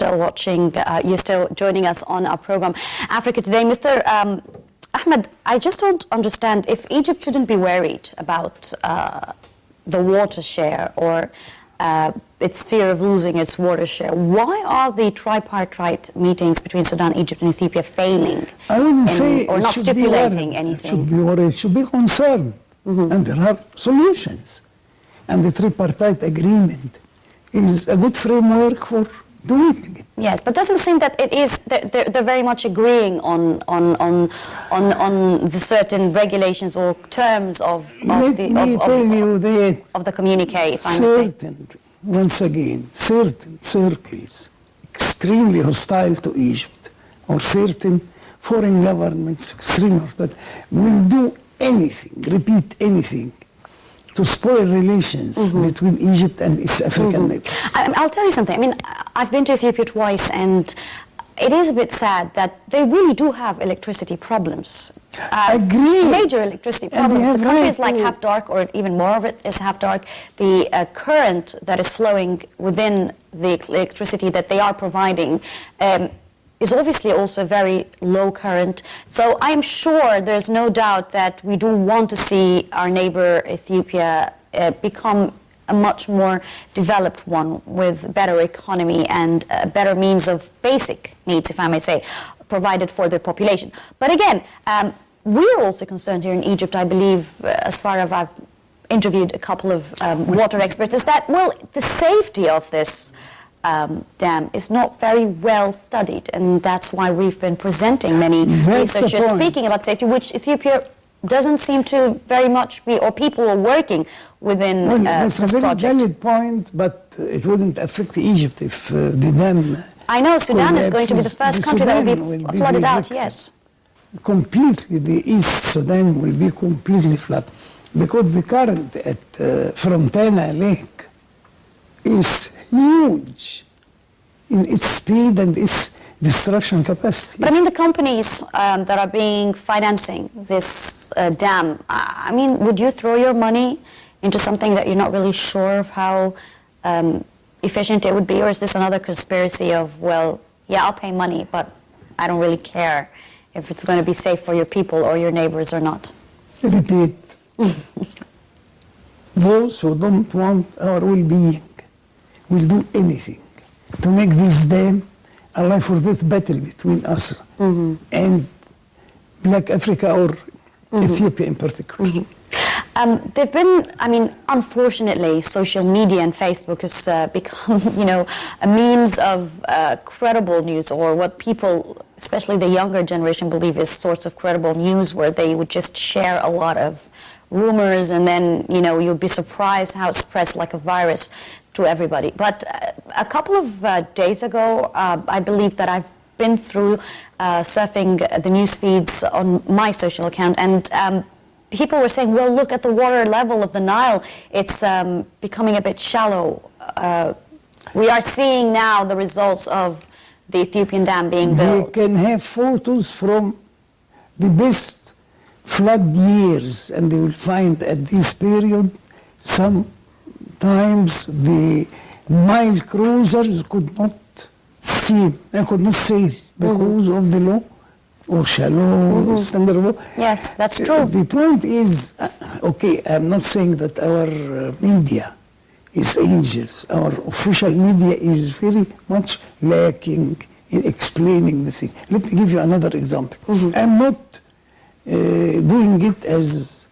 Still watching, you're still joining us on our program, Africa Today. Mr. Ahmed, I just don't understand if Egypt shouldn't be worried about the water share or its fear of losing its water share. Why are the tripartite meetings between Sudan, Egypt, and Ethiopia failing? I wouldn't say or not stipulating anything. It should be worried. It should be concerned. And there are solutions. And the tripartite agreement is a good framework for doing it. Yes, but doesn't seem that it is. They're very much agreeing on the certain regulations or terms of the communique. If I may say. Once again, certain circles extremely hostile to Egypt, or certain foreign governments extremely hostile, will do anything, repeat anything, to spoil relations between Egypt and its African neighbors. I'll tell you something. I mean, I've been to Ethiopia twice, and it is a bit sad that they really do have electricity problems. Agreed. Major electricity problems. The country is like half dark, or even more of it is half dark. The current that is flowing within the electricity that they are providing is obviously also very low current. So I'm sure there's no doubt that we do want to see our neighbor Ethiopia become a much more developed one with better economy and better means of basic needs, if I may say, provided for their population. But again, we're also concerned here in Egypt, I believe, as far as I've interviewed a couple of water experts, is that, well, the safety of this dam is not very well studied, and that's why we've been presenting many researchers speaking about safety, which Ethiopia doesn't seem to very much be, or people are working within that's this a very project. valid point, but it wouldn't affect Egypt if the dam I know Sudan is going to be the first country that will be flooded out, yes. Completely, the East Sudan will be completely flooded, because the current at Frontana Lake is huge in its speed and its destruction capacity. But I mean, the companies that are being financing this dam, I mean, would you throw your money into something that you're not really sure of how efficient it would be? Or is this another conspiracy of, well, yeah, I'll pay money, but I don't really care if it's going to be safe for your people or your neighbors or not? Repeat. Those who don't want our well-being will do anything to make this dam a life or death battle between us and Black Africa or Ethiopia in particular. There've been, I mean, unfortunately, social media and Facebook has become, you know, a means of credible news, or what people, especially the younger generation, believe is sorts of credible news, where they would just share a lot of rumors, and then, you know, you'd be surprised how it spreads like a virus to everybody. But a couple of days ago, I believe that I've been through surfing the news feeds on my social account, and people were saying, well, look at the water level of the Nile. It's becoming a bit shallow. We are seeing now the results of the Ethiopian dam being built. They can have photos from the best flood years, and they will find at this period sometimes the Nile cruisers could not steam, they could not sail because of the low or shallow standard of water. Yes, that's true. The point is, okay, I'm not saying that our media is angels. Our official media is very much lacking in explaining the thing. Let me give you another example. I'm not doing it as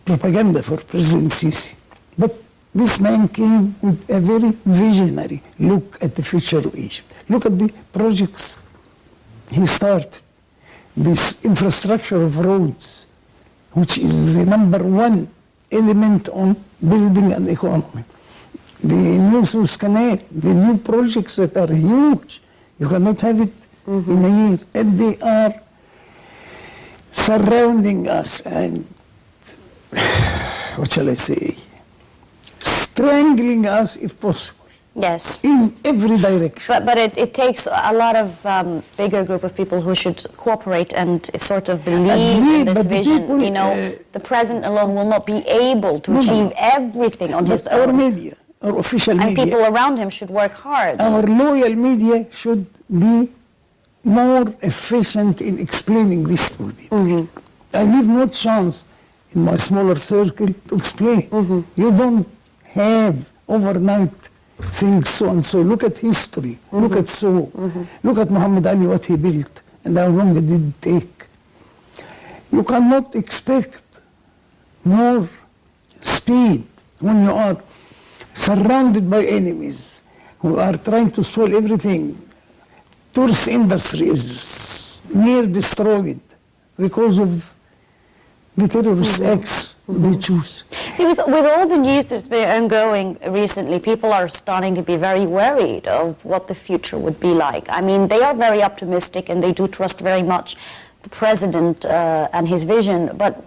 propaganda for President Sisi, but this man came with a very visionary look at the future of Egypt. Look at the projects he started. This infrastructure of roads, which is the #1 element on building an economy. The new Suez Canal, the new projects that are huge. You cannot have it in a year. And they are surrounding us and, what shall I say, strangling us if possible. Yes. In every direction. But it takes a lot of bigger group of people who should cooperate and sort of believe in this vision. People, you know, the president alone will not be able to achieve everything on his own. our official And media. people around him should work hard. Our loyal media should be more efficient in explaining this to people. I leave no chance in my smaller circle to explain. You don't have overnight things so and so. Look at history. Look at Look at Muhammad Ali, what he built, and how long it did take. You cannot expect more speed when you are surrounded by enemies who are trying to spoil everything. Tourist industry is near destroyed because of the terrorist acts they choose. See, with all the news that's been ongoing recently, people are starting to be very worried of what the future would be like. I mean, they are very optimistic and they do trust very much the president and his vision, but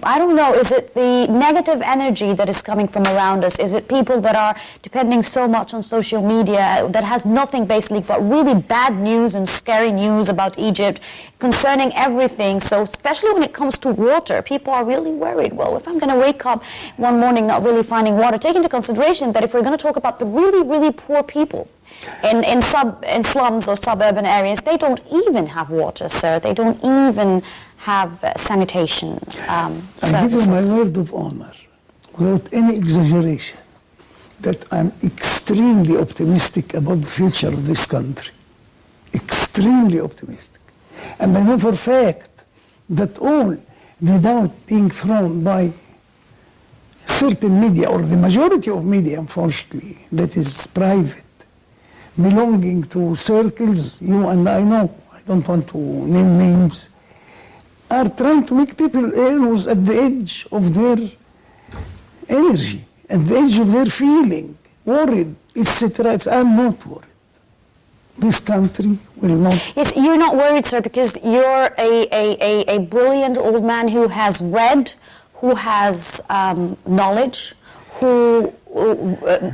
I don't know, is it the negative energy that is coming from around us? Is it people that are depending so much on social media that has nothing basically but really bad news and scary news about Egypt concerning everything? So especially when it comes to water, people are really worried. Well, if I'm going to wake up one morning not really finding water, take into consideration that if we're going to talk about the really, really poor people in slums or suburban areas, they don't even have water, sir. They don't even have sanitation services. I give you my word of honor, without any exaggeration, that I'm extremely optimistic about the future of this country. Extremely optimistic. And I know for a fact that all the doubt being thrown by certain media, or the majority of media, unfortunately, that is private, belonging to circles you and I know, I don't want to name names, are trying to make people always at the edge of their energy, at the edge of their feeling, worried, etc. I'm not worried. This country will not. Yes, you're not worried, sir, because you're a brilliant old man who has read, who has knowledge, who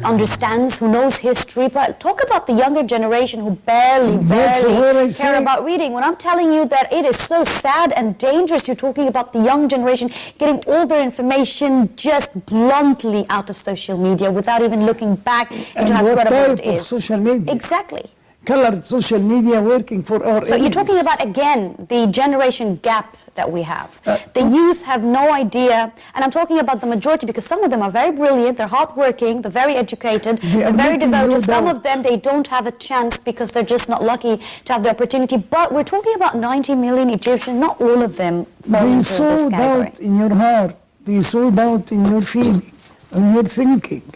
understands, who knows history. But talk about the younger generation who barely care about reading. When I'm telling you that it is so sad and dangerous, you're talking about the young generation getting all their information just bluntly out of social media without even looking back into how credible it is. Social media? Exactly. Colored social media working for our So you're talking about, again, the generation gap that we have. The youth have no idea, and I'm talking about the majority because some of them are very brilliant, they're hardworking, they're very educated, they're very devoted. Some of them, they don't have a chance because they're just not lucky to have the opportunity. But we're talking about 90 million Egyptians, not all of them fall into this category. They sow doubt in your heart, they sow doubt in your feeling, in your thinking.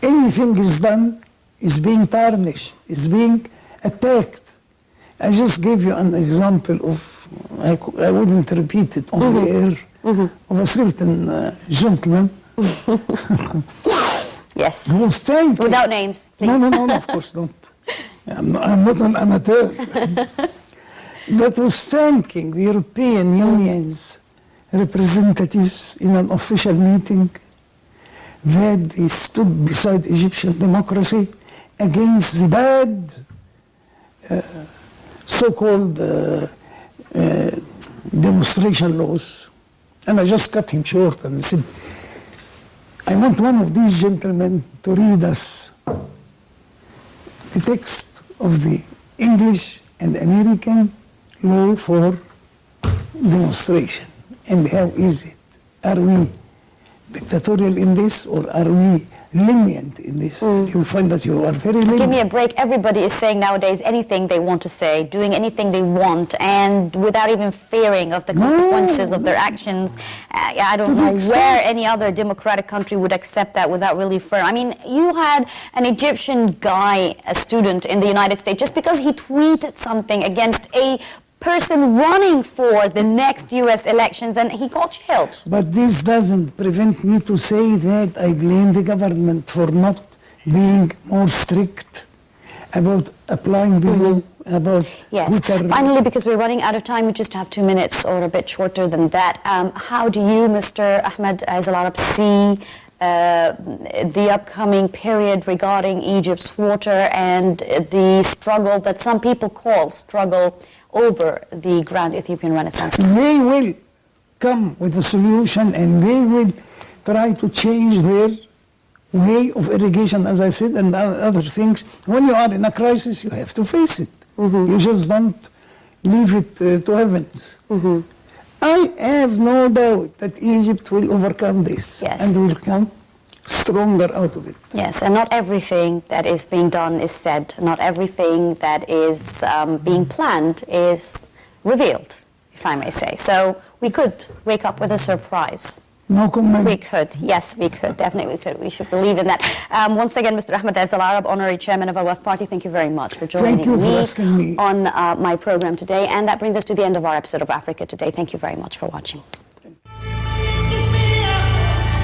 Anything is done is being tarnished, is being attacked. I just gave you an example of, I wouldn't repeat it on the air, of a certain gentleman. Yes. Who was thanking. Without names, please. No, of course not. I'm not an amateur. That was thanking the European Union's representatives in an official meeting that they stood beside Egyptian democracy against the bad so-called demonstration laws. And I just cut him short and said, I want one of these gentlemen to read us the text of the English and American law for demonstration. And how is it? Are we dictatorial in this, or are we lenient in this? You'll find that you are very lenient. Give me a break. Everybody is saying nowadays anything they want to say, doing anything they want, and without even fearing of the consequences of their actions. I don't know where any other democratic country would accept that without really fear. I mean, you had an Egyptian guy, a student in the United States, just because he tweeted something against a person running for the next U.S. elections, and he got jailed. But this doesn't prevent me to say that I blame the government for not being more strict about applying the law, about... Yes. Finally, because we're running out of time, we just have 2 minutes or a bit shorter than that. How do you, Mr. Ahmad Ezz see the upcoming period regarding Egypt's water and the struggle that some people call struggle over the Grand Ethiopian Renaissance? They will come with a solution, and they will try to change their way of irrigation, as I said, and other things. When you are in a crisis, you have to face it. You just don't leave it to heavens. I have no doubt that Egypt will overcome this and will come stronger out of it. Yes, and not everything that is being done is said. Not everything that is being planned is revealed, if I may say. So we could wake up with a surprise. No comment. We could, yes, we could, definitely we could. We should believe in that. Once again, Mr. Ahmad Ezz, Al-Arab, Honorary Chairman of our Wafd Party, thank you very much for joining me on my program today. And that brings us to the end of our episode of Africa Today. Thank you very much for watching.